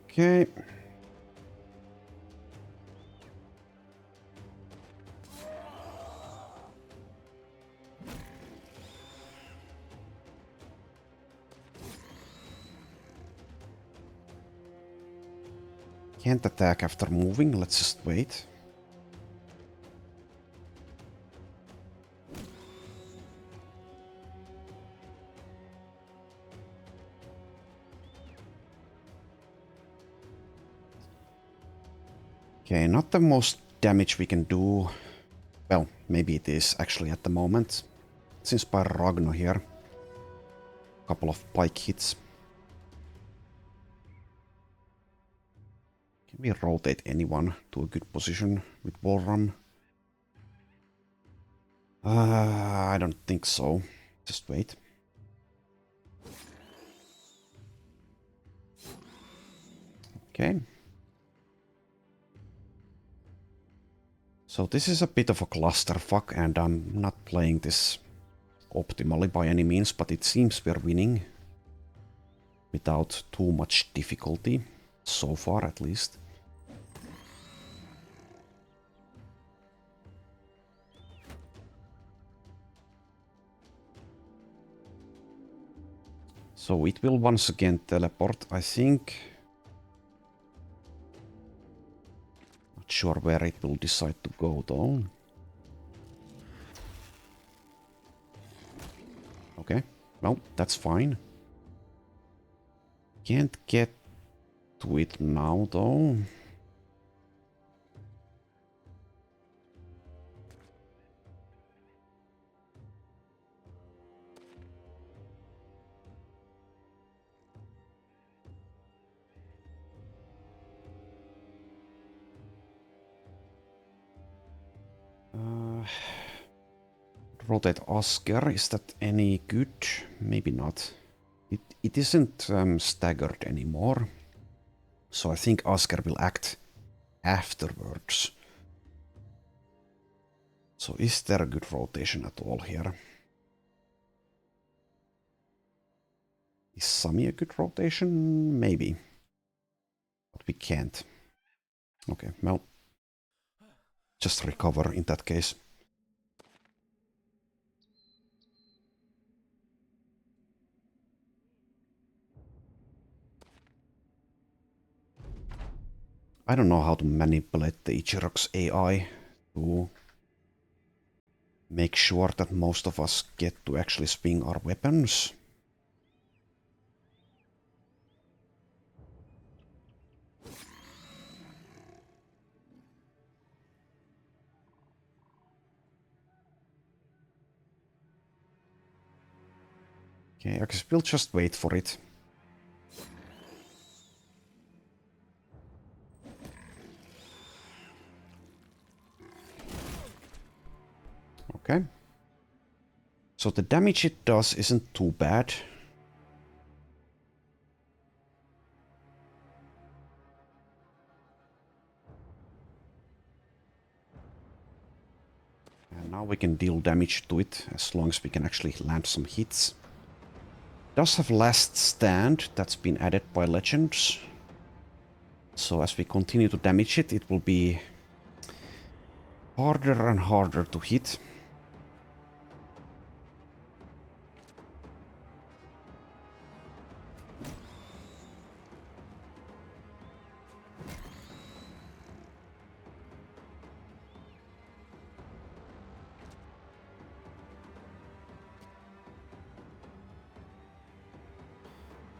Okay. Can't attack after moving, let's just wait. Okay, not the most damage we can do. Well, maybe it is actually at the moment. Let's inspire Ragnar here. Couple of pike hits. Can we rotate anyone to a good position with wall run? I don't think so. Just wait. Okay. So this is a bit of a clusterfuck and I'm not playing this optimally by any means, but it seems we're winning without too much difficulty, so far at least. So it will once again teleport, I think. Not sure where it will decide to go though. Okay, well, that's fine. Can't get to it now though. Rotate Asker, is that any good? Maybe not. It isn't staggered anymore. So I think Asker will act afterwards. So is there a good rotation at all here? Is Sami a good rotation? Maybe. But we can't. Okay, well. Just recover in that case. I don't know how to manipulate the Ijirok's AI to make sure that most of us get to actually swing our weapons. Okay, I guess we'll just wait for it. Okay. So the damage it does isn't too bad. And now we can deal damage to it as long as we can actually land some hits. It does have last stand that's been added by legends. So as we continue to damage it, it will be harder and harder to hit.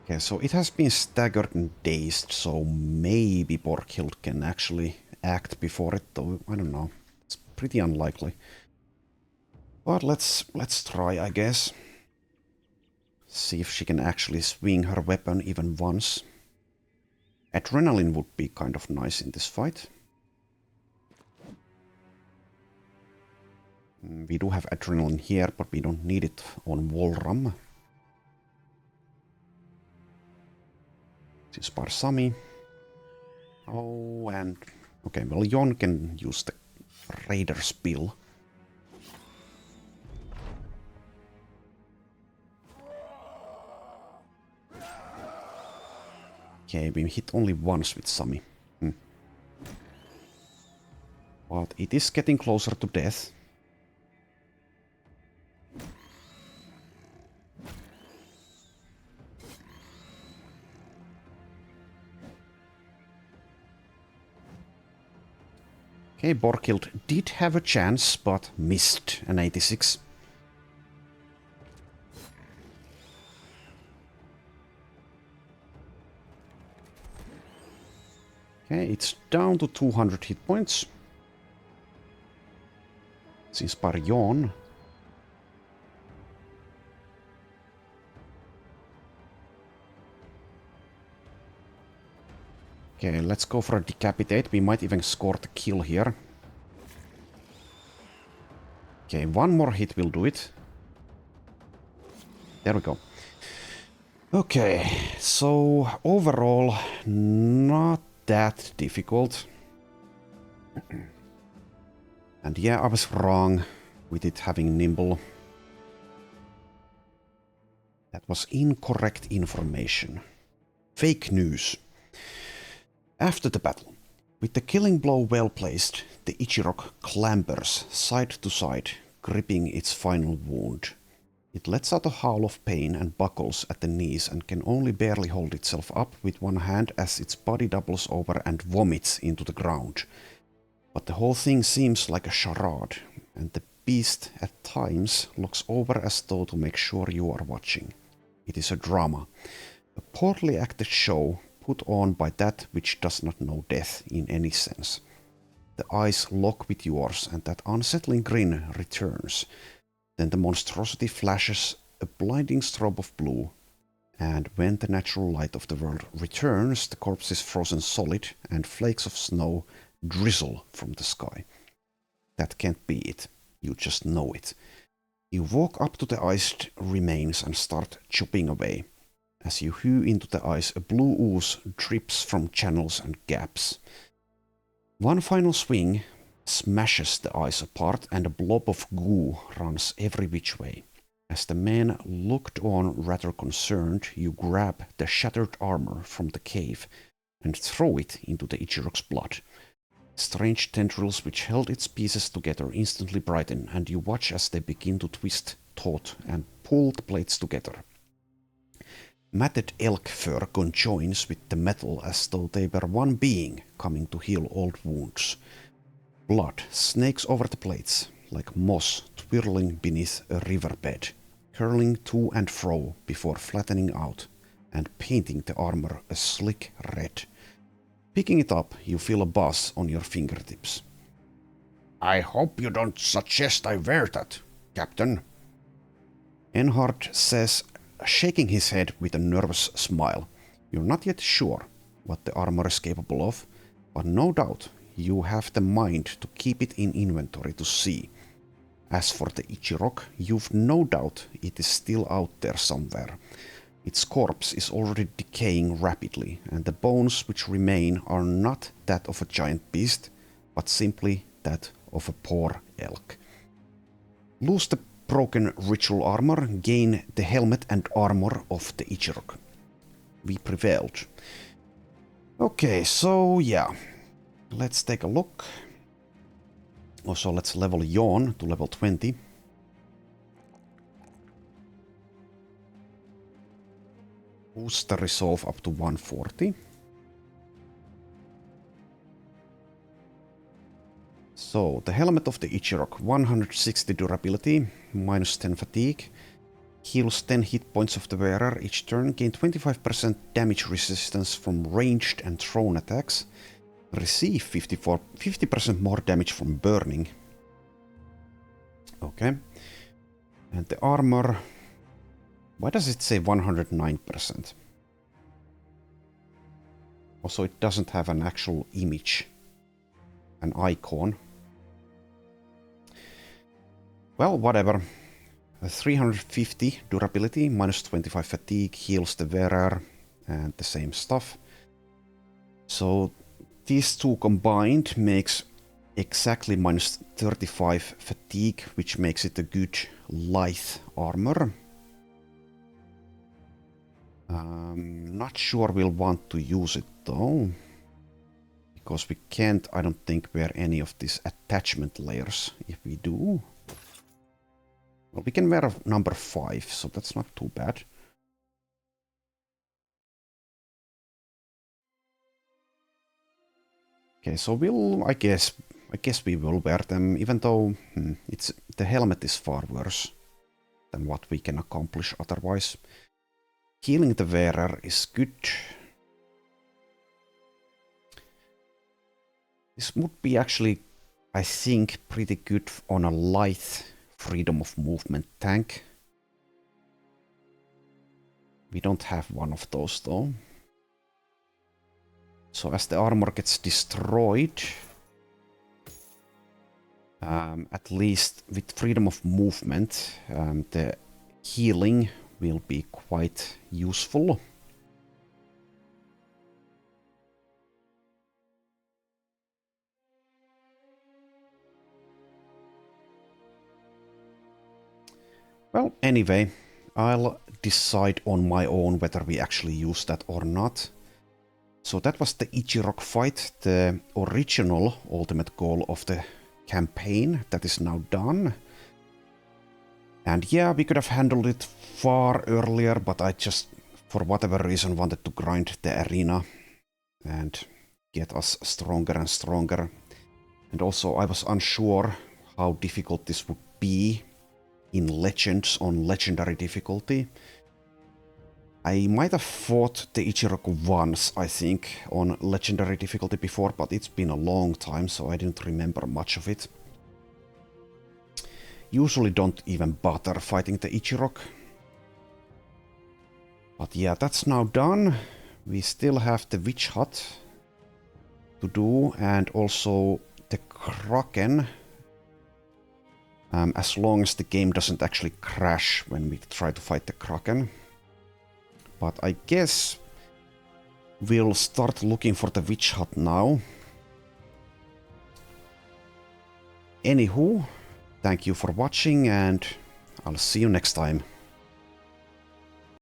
Okay, so it has been staggered and dazed, so maybe Borghild can actually act before it, though I don't know. It's pretty unlikely. But let's try, I guess. See if she can actually swing her weapon even once. Adrenaline would be kind of nice in this fight. We do have adrenaline here, but we don't need it on Walram. Inspire Sami. Oh, and... okay, well, Jon can use the Raider Spill. Okay, we hit only once with Sami. But it is getting closer to death. Okay, Borghild did have a chance, but missed an 86. Okay, it's down to 200 hit points. Let's inspire Jon. Okay, let's go for a decapitate. We might even score the kill here. Okay, one more hit will do it. There we go. Okay, so overall, not that difficult. And yeah, I was wrong with it having nimble. That was incorrect information. Fake news. After the battle, with the killing blow well placed, the Ijirok clambers side to side, gripping its final wound. It lets out a howl of pain and buckles at the knees and can only barely hold itself up with one hand as its body doubles over and vomits into the ground. But the whole thing seems like a charade, and the beast at times looks over as though to make sure you are watching. It is a drama, a poorly acted show put on by that which does not know death in any sense. The eyes lock with yours, and that unsettling grin returns. Then the monstrosity flashes a blinding strobe of blue, and when the natural light of the world returns, the corpse is frozen solid, and flakes of snow drizzle from the sky. that can't be it. You just know it. You walk up to the iced remains and start chopping away. As you hew into the ice, a blue ooze drips from channels and gaps. One final swing smashes the ice apart and a blob of goo runs every which way. As the men looked on rather concerned, you grab the shattered armor from the cave and throw it into the Ijirok's blood. Strange tendrils which held its pieces together instantly brighten, and you watch as they begin to twist taut and pull the blades together. Matted elk fur conjoins with the metal as though they were one being coming to heal old wounds. Blood snakes over the blades, like moss twirling beneath a riverbed, curling to and fro before flattening out and painting the armor a slick red. Picking it up, you feel a buzz on your fingertips. I hope you don't suggest I wear that, Captain. Enhard says, shaking his head with a nervous smile. You're not yet sure what the armor is capable of, but no doubt you have the mind to keep it in inventory to see. As for the Ijirok, you've no doubt it is still out there somewhere. Its corpse is already decaying rapidly, and the bones which remain are not that of a giant beast, but simply that of a poor elk. Lose the broken ritual armor, gain the helmet and armor of the Ijirok. We prevailed. Okay, so yeah. Let's take a look. Also, let's level Yawn to level 20. Boost the resolve up to 140. So, the helmet of the Ijirok, 160 durability, minus 10 fatigue, heals 10 hit points of the wearer each turn, gain 25% damage resistance from ranged and thrown attacks, receive 50% more damage from burning. Okay. And the armor, why does it say 109%? Also, it doesn't have an actual image, an icon. Well, whatever. 350 durability, minus 25 fatigue, heals the wearer, and the same stuff. So these two combined makes exactly minus 35 fatigue, which makes it a good lithe armor. Not sure we'll want to use it though, because we can't, I don't think, wear any of these attachment layers. If we do, well, we can wear a number 5, so that's not too bad. Okay, so we'll, I guess we will wear them, even though it's the helmet is far worse than what we can accomplish otherwise. Healing the wearer is good. This would be actually, I think, pretty good on a light freedom of movement tank. We don't have one of those though. So as the armor gets destroyed, at least with freedom of movement, the healing will be quite useful. Well, anyway, I'll decide on my own whether we actually use that or not. So that was the Ijirok fight, the original ultimate goal of the campaign that is now done. And yeah, we could have handled it far earlier, but I just, for whatever reason, wanted to grind the arena and get us stronger and stronger. And also I was unsure how difficult this would be in Legends on legendary difficulty. I might have fought the Ijirok once, I think, on legendary difficulty before, but it's been a long time, so I didn't remember much of it. Usually don't even bother fighting the Ijirok. But yeah, that's now done. We still have the witch hut to do, and also the Kraken as long as the game doesn't actually crash when we try to fight the Kraken. But I guess we'll start looking for the witch hut now. Anywho, thank you for watching and I'll see you next time.